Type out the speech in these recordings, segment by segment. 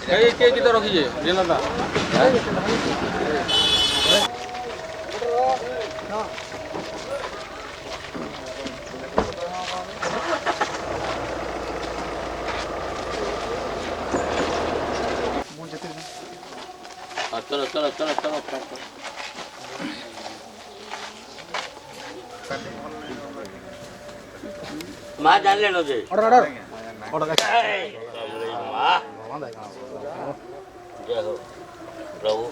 के किधर रखिए रेलता चलो चलो चलो चलो मां जान लेनो जे ऑर्डर ऑर्डर मां जय हो प्रभु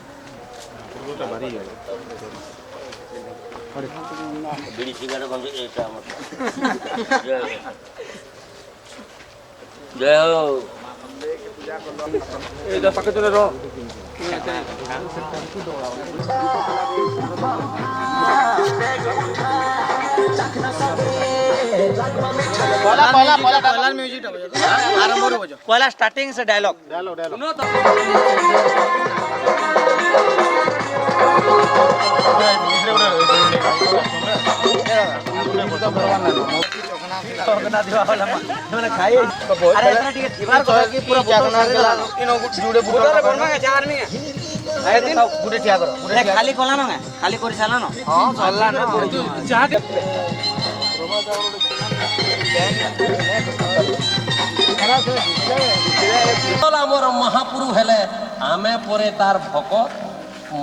बीड़ी सिगरेट बंद एटा मत जय हो ए दा पक्के चले रो पहला पहला पहला पहला म्यूजिक आरंभ रे बजो पहला स्टार्टिंग से डायलॉग डायलॉग डायलॉग सुनो तो चखना दिवा वाला माने खाई अरे इतना ठीक है कि पूरा चखना के इनो जुड़े बुटर बनवा के चार नहीं है आए दिन गुडे ठिया करो गुडे खाली कोला ना खाली कोरी साला ना हां साला ना चाह आमर महापुरु हेले आमे परे तार भकत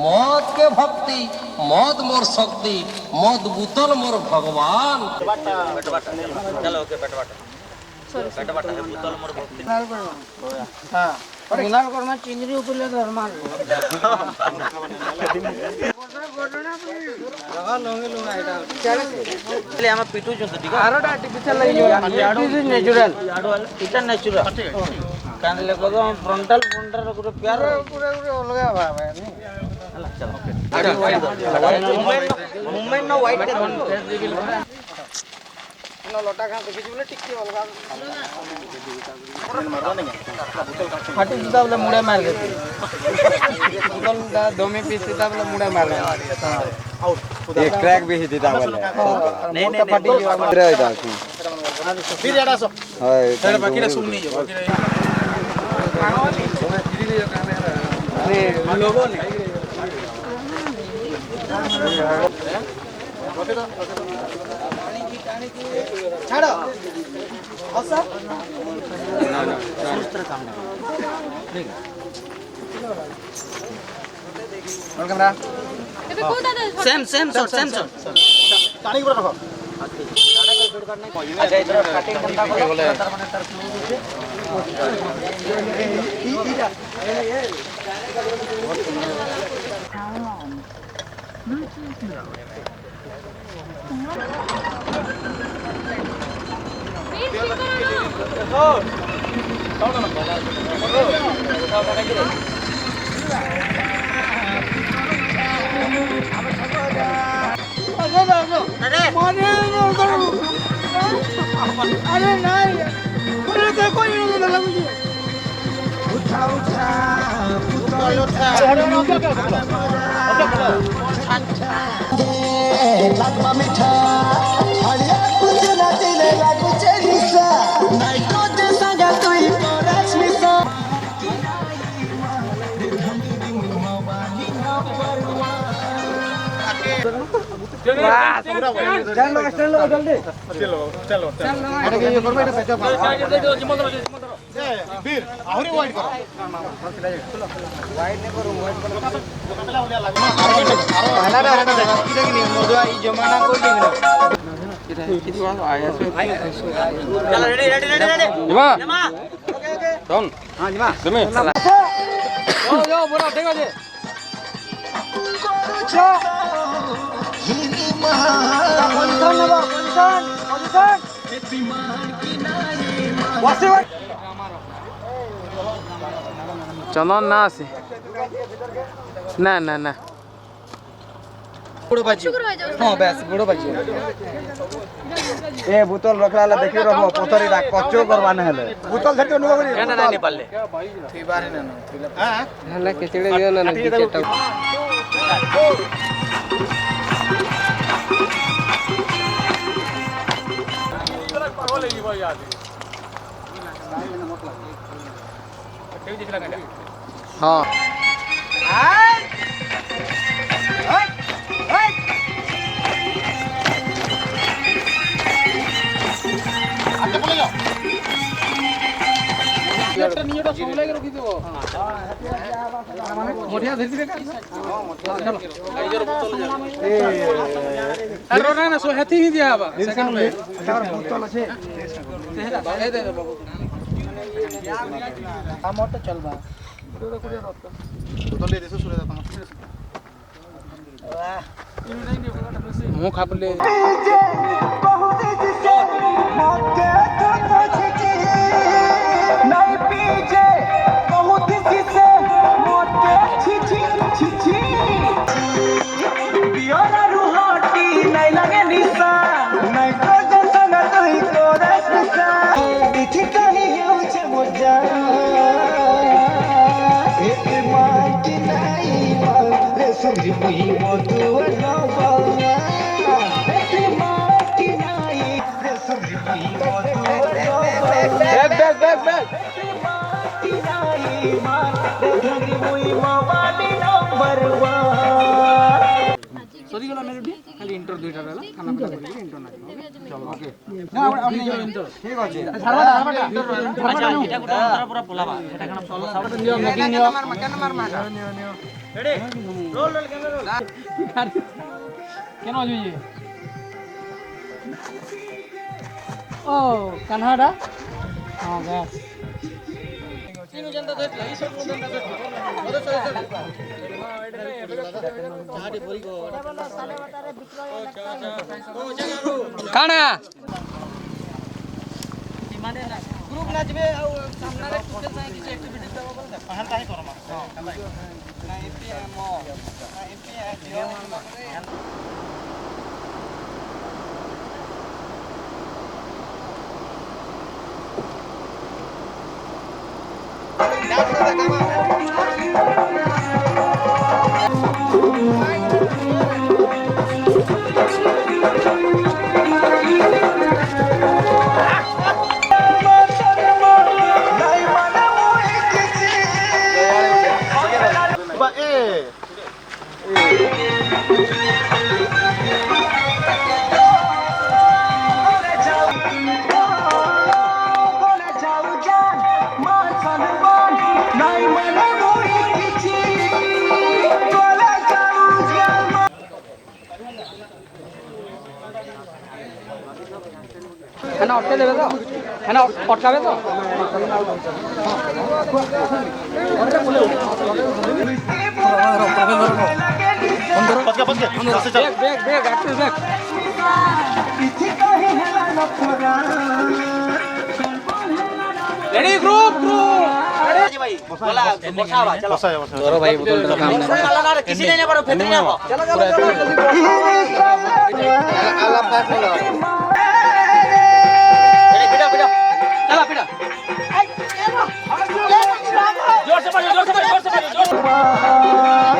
मद के भक्ति मद मोर शक्ति मद बुतल मोर भगवान चलो ओके पेट बाटा है बुतल मोर भक्ति हां गुनाह करना चिंगरी ऊपर ले घर मार लगा लोगे लोग आइटा चले हम पिटू जो ठीक है आरोटा आर्टिफिशियल लगी दिस इज नेचुरल इटा नेचुरल कान ले को फ्रंटल फ्रंटल पूरा प्यार पूरा अलगा भाव है नहीं चलो मुंबई नो वाइट के धन नो लोटा खा देखि जुले टिक्की अलगा फाटी जुदा वाला मुड़े मार देते बोतल दा दोमी पीस सीधा वाला मुड़े मार दे एक क्रैक भी सीधा वाला नहीं नहीं फाटी जो रे दा फिर एडा सो हाय तेरे बाकी रे सुन नहीं जो बाकी रे अरे लोगों ने छाड़ो औसर ना ना सूत्र काम नहीं और कैमरा ଏବେ କୋଉଟା ଦେ सेम सेम शॉट पानी ऊपर रखो अच्छा इधर कटिंग करता बोले अरे नहीं अरे देखो ये लगा मुझे उठा उठा उठा लगमा मिठा हरिया कुछ ना दिले लागू चेरिसा नहीं तो जे संगा तुई परस मिसा चलो जल्दी चलो चलो अरे ये कर बैठो पेचो वीर आहुरी वाइड करो वाइड ने करो वाइड करो पहला रे हटा दे कि देखनी मोदवा ई जमाना को देखनी किती वाला आया चलो रेडी रेडी रेडी रेडी जमा जमा ओके ओके डन हां जमा जमे जो बोला देखो जे चंदन ना से ना ना ना गुड़ बाजी हां बस गुड़ बाजी ए बोतल रखला ला देखि रहबो पथरी रा कच्चो करवाने हेले बोतल धरते नु बगरी ना ना नेपाल ले थी बारे ना हां हला केचड़े दियो ना केटा हाँ मुँह खापले ସରିଗଲା ମେଲୋଡି ଖାଲି ଇଣ୍ଟର ଦୁଇଟା ରହିଲା ଖାନା ପିନା କରିକି ଇଣ୍ଟର ନାଚ ଚଲ ଓକେ ନା ଆମେ ଇଣ୍ଟର ଠିକ ଅଛି ଛାଡବାଟା ଆଚ୍ଛା ଏଟା ଗୋଟେ ଅନ୍ତର ପୁରା ପଲାବା ଏଟା କଣ ସବୁ ନିଅ ମେକିଂ ନିଅ କେନ ମାର ରେଡି ରୋଲ କ୍ୟାମେରା କେନ ଅଜୁଇ ଓ କାन्हाडा हां बस तीन जनता देखला ई सब जनता देखला ओरे सरे काना ग्रुप नाचबे आ सामना रे टोटल साइ किछ एक्टिविटी देबो बोल पहल काहे करमा ना एपी मो ना एपी दियो खाना अटके देबे तो खाना अटकाबे तो bag bag bag active bag ready group group भाई बोला बसावा चलो तोरो भाई बोतल रे काम ना किसी ने पर फेतरी ना चलो चलो आला पास लो बेटा बेटा चला बेटा जोर से पकड़ जोर से पकड़ जोर से पकड़ जोर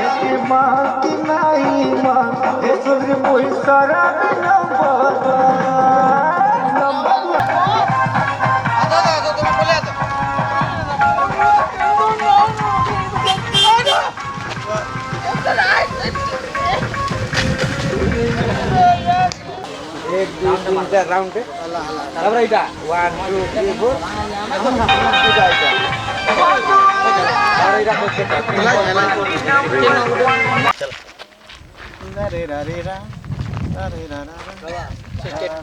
एके मां की नाई मां ए सुर मोहि सारा एक दो तीन चार राउंड पे अब राइटा 1 2 3 4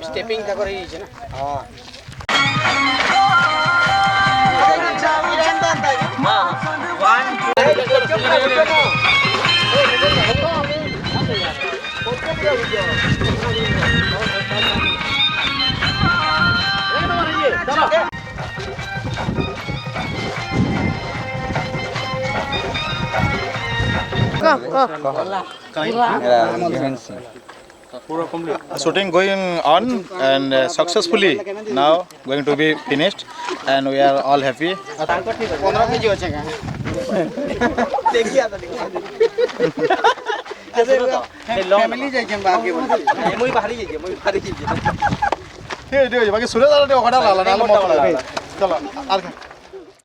स्टेपिंग का करे छै ना हां Shooting going on and successfully now going to be finished and we are all happy. 15 KG होचे का देखिया तो फैमिली जाय के बाकी बोल मुई बाहरी जाय मुई बाहरी जाय ठीक है बाकी सूरज आला ओखडा लाला नाला मत चलो